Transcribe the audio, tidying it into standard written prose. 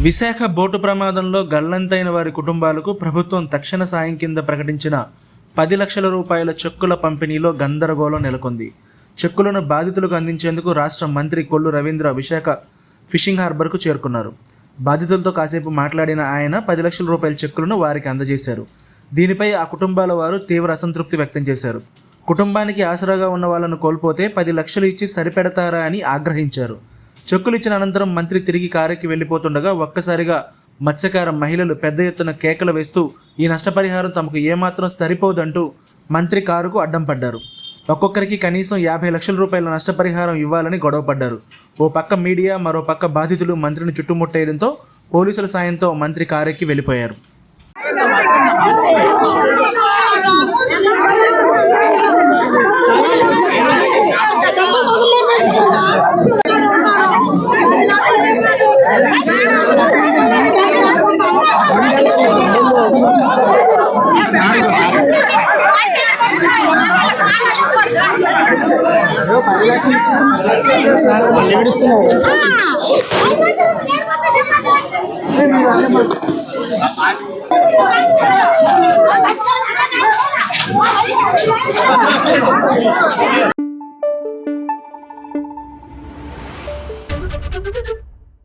Visakha boat ప్రమాదంలో గల్లంతైన వారి కుటుంబాలకు ప్రభుత్వం తక్షణ సాయం కింద ప్రకటించిన 10 లక్షల రూపాయల చెక్కుల పంపిణీలో గందరగోళం నెలకొంది. చెక్కులను బాధితులకు అందించేందుకు రాష్ట్ర మంత్రి కొల్లు రవీంద్ర విశాఖ ఫిషింగ్ హార్బర్కు చేరుకున్నారు. బాధితులతో కాసేపు మాట్లాడిన ఆయన 10 లక్షల రూపాయల చెక్కులను వారికి అందజేశారు. దీనిపై ఆ కుటుంబాల వారు తీవ్ర అసంతృప్తి వ్యక్తం చేశారు. కుటుంబానికి ఆసరాగా ఉన్న వాళ్ళను కోల్పోతే 10 లక్షలు ఇచ్చి సరిపెడతారా అని ఆగ్రహించారు. చెక్కులు ఇచ్చిన అనంతరం మంత్రి తిరిగి కారుకి వెళ్లిపోతుండగా ఒక్కసారిగా మత్స్యకార మహిళలు పెద్ద ఎత్తున కేకలు వేస్తూ ఈ నష్టపరిహారం తమకు ఏమాత్రం సరిపోదంటూ మంత్రి కారుకు అడ్డం పడ్డారు. ఒక్కొక్కరికి కనీసం 50 లక్షల రూపాయల నష్టపరిహారం ఇవ్వాలని గొడవపడ్డారు. ఓ పక్క మీడియా, మరో పక్క బాధితులు మంత్రిని చుట్టుముట్టేయడంతో పోలీసుల సాయంతో మంత్రి కారెక్కి వెళ్ళిపోయారు.